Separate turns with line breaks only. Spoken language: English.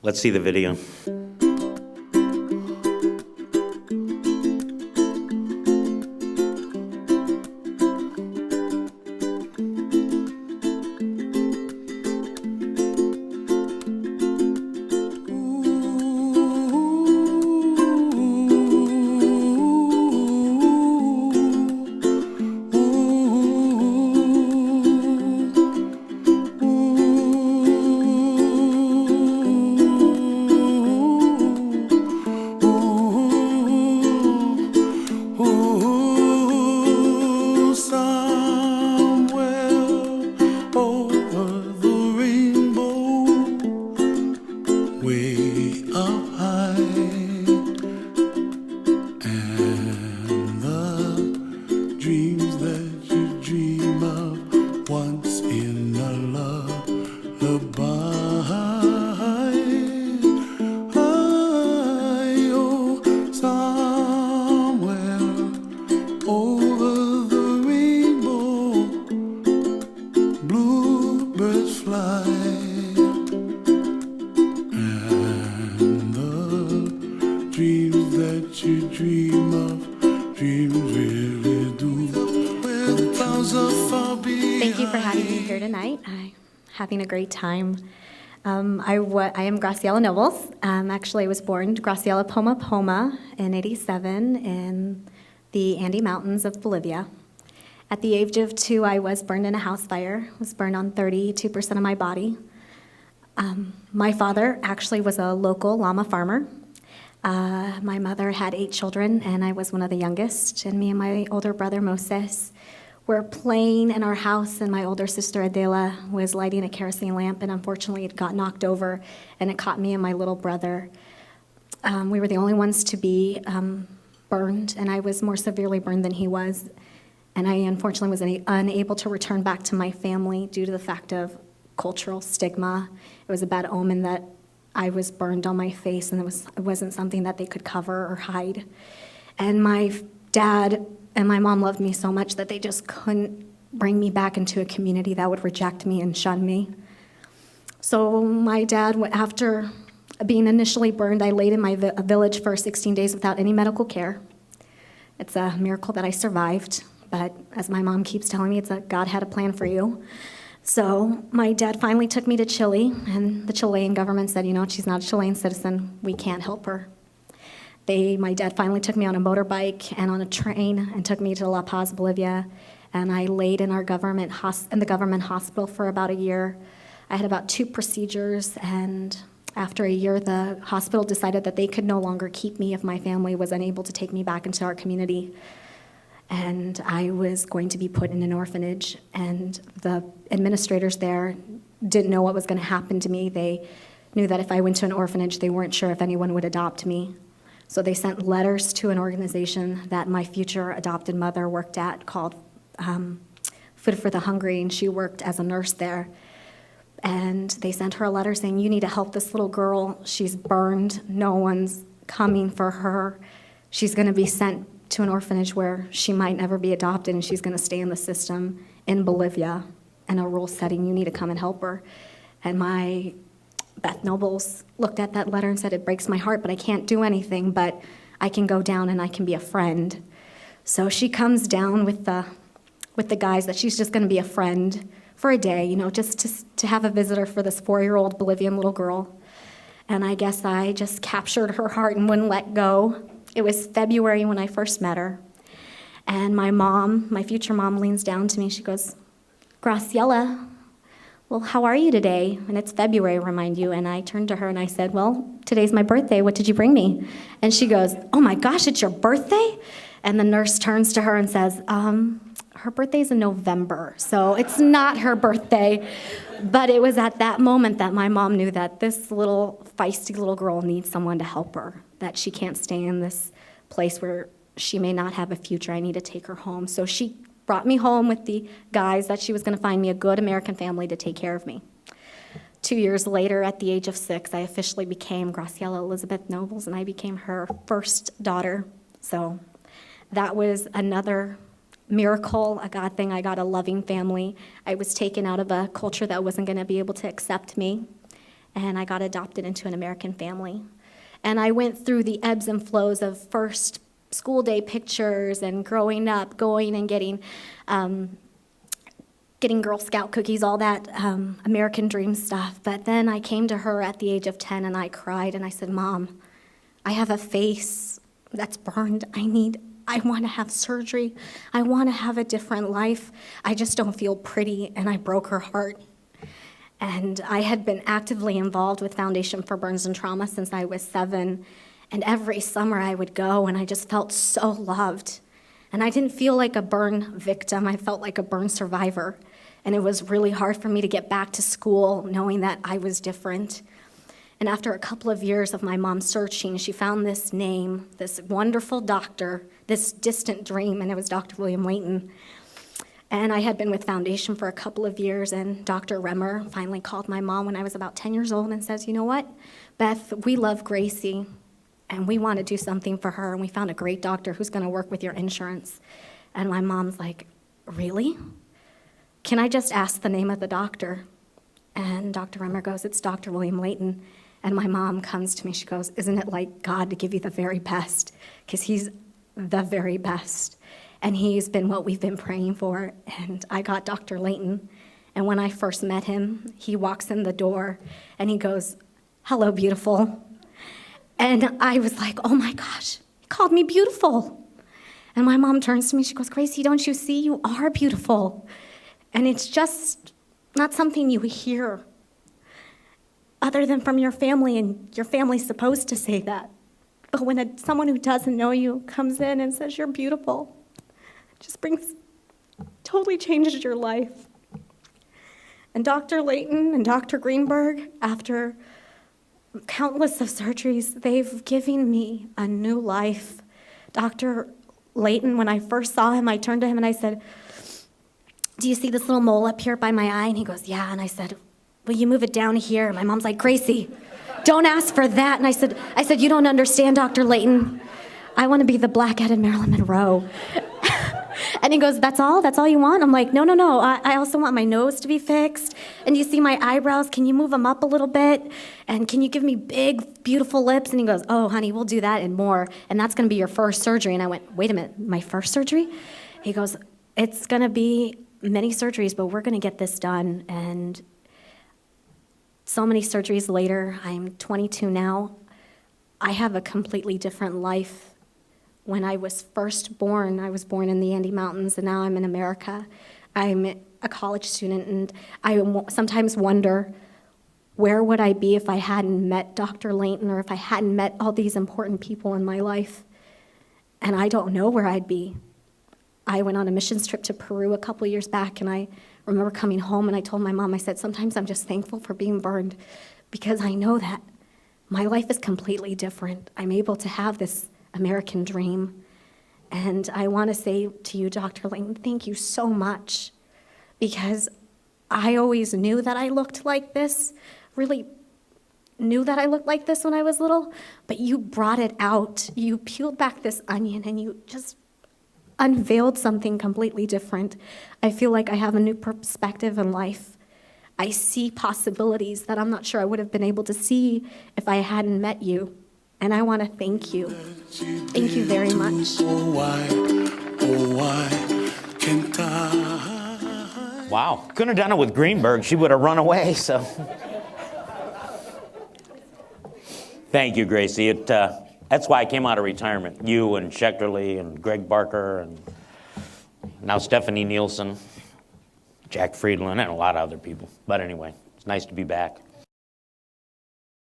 Let's see the video.
Thank you for having me here tonight. I'm having a great time. I am Graciela Nobles. Actually, I was born Graciela Poma Poma in '87 in the Andes Mountains of Bolivia. At the age of 2, I was burned in a house fire. I was burned on 32% of my body. My father actually was a local llama farmer. My mother had 8 children, and I was one of the youngest. And me and my older brother, Moses, were playing in our house, and my older sister, Adela, was lighting a kerosene lamp, and unfortunately it got knocked over, and it caught me and my little brother. We were the only ones to be burned, and I was more severely burned than he was. And I unfortunately was unable to return back to my family due to the fact of cultural stigma. It was a bad omen that I was burned on my face, and it wasn't something that they could cover or hide. And my dad and my mom loved me so much that they just couldn't bring me back into a community that would reject me and shun me. So my dad, after being initially burned, I laid in my village for 16 days without any medical care. It's a miracle that I survived, but as my mom keeps telling me, God had a plan for you. So my dad finally took me to Chile, and the Chilean government said, she's not a Chilean citizen, we can't help her. My dad finally took me on a motorbike and on a train and took me to La Paz, Bolivia, and I laid in the government hospital for about a year. I had about 2 procedures, and after a year, the hospital decided that they could no longer keep me if my family was unable to take me back into our community. And I was going to be put in an orphanage, and the administrators there didn't know what was going to happen to me. They knew that if I went to an orphanage, they weren't sure if anyone would adopt me. So they sent letters to an organization that my future adopted mother worked at called Food for the Hungry, and she worked as a nurse there. And they sent her a letter saying, you need to help this little girl. She's burned. No one's coming for her. She's going to be sent to an orphanage where she might never be adopted, and she's going to stay in the system in Bolivia in a rural setting. You need to come and help her. And my Beth Nobles looked at that letter and said, it breaks my heart, but I can't do anything, but I can go down and I can be a friend. So she comes down with the guys that she's just going to be a friend for a day, just to have a visitor for this 4-year-old Bolivian little girl. And I guess I just captured her heart and wouldn't let go. It was February when I first met her. And my future mom, leans down to me. She goes, Graciela, well, how are you today? And it's February, remind you. And I turned to her and I said, well, today's my birthday. What did you bring me? And she goes, oh my gosh, it's your birthday? And the nurse turns to her and says, her birthday's in November, so it's not her birthday. But it was at that moment that my mom knew that this little feisty little girl needs someone to help her, that she can't stay in this place where she may not have a future. I need to take her home. So she brought me home with the guys that she was going to find me a good American family to take care of me. 2 years later, at the age of 6, I officially became Graciela Elizabeth Nobles, and I became her first daughter. So that was another miracle, a God thing. I got a loving family. I was taken out of a culture that wasn't going to be able to accept me. and I got adopted into an American family. And I went through the ebbs and flows of first school day pictures and growing up, going and getting Girl Scout cookies, all that American dream stuff. But then I came to her at the age of 10 and I cried and I said, Mom, I have a face that's burned. I want to have surgery. I want to have a different life. I just don't feel pretty. And I broke her heart. And I had been actively involved with Foundation for Burns and Trauma since I was 7. And every summer I would go and I just felt so loved. And I didn't feel like a burn victim. I felt like a burn survivor. And it was really hard for me to get back to school knowing that I was different. And after a couple of years of my mom searching, she found this name, this wonderful doctor, this distant dream, and it was Dr. William Layton. And I had been with Foundation for a couple of years, and Dr. Remmer finally called my mom when I was about 10 years old and says, you know what, Beth, we love Gracie, and we want to do something for her, and we found a great doctor who's going to work with your insurance. And my mom's like, really? Can I just ask the name of the doctor? And Dr. Remmer goes, it's Dr. William Layton. And my mom comes to me, she goes, isn't it like God to give you the very best? Because he's the very best. And he's been what we've been praying for. And I got Dr. Layton. And when I first met him, he walks in the door and he goes, hello, beautiful. And I was like, oh my gosh, he called me beautiful. And my mom turns to me, she goes, Gracie, don't you see? You are beautiful. And it's just not something you hear other than from your family, and your family's supposed to say that. But when someone who doesn't know you comes in and says you're beautiful, it just totally changes your life. And Dr. Layton and Dr. Greenberg, after countless of surgeries, they've given me a new life. Dr. Layton, when I first saw him, I turned to him and I said, do you see this little mole up here by my eye? And he goes, yeah. And I said, will you move it down here? And my mom's like, Gracie, don't ask for that. And I said, you don't understand, Dr. Layton. I want to be the black-headed Marilyn Monroe. And he goes, that's all you want? I'm like, no. I also want my nose to be fixed. And you see my eyebrows? Can you move them up a little bit? And can you give me big, beautiful lips? And he goes, oh, honey, we'll do that and more. And that's going to be your first surgery. And I went, wait a minute, my first surgery? He goes, it's going to be many surgeries, but we're going to get this done. And so many surgeries later, I'm 22 now. I have a completely different life. When I was first born, I was born in the Andes Mountains, and now I'm in America. I'm a college student, and I sometimes wonder, where would I be if I hadn't met Dr. Layton, or if I hadn't met all these important people in my life? And I don't know where I'd be. I went on a missions trip to Peru a couple years back, and I remember coming home, and I told my mom, I said, sometimes I'm just thankful for being burned, because I know that my life is completely different. I'm able to have this American dream. And I want to say to you, Dr. Layton, thank you so much, because I always knew that I looked like this, really knew that I looked like this when I was little, but you brought it out. You peeled back this onion and you just unveiled something completely different. I feel like I have a new perspective in life. I see possibilities that I'm not sure I would have been able to see if I hadn't met you. And I want to thank you. Thank you very much.
Wow. Couldn't have done it with Greenberg. She would have run away, so. Thank you, Gracie. That's why I came out of retirement. You and Schechterly and Greg Barker and now Stephanie Nielsen, Jack Friedland, and a lot of other people. But anyway, it's nice to be back.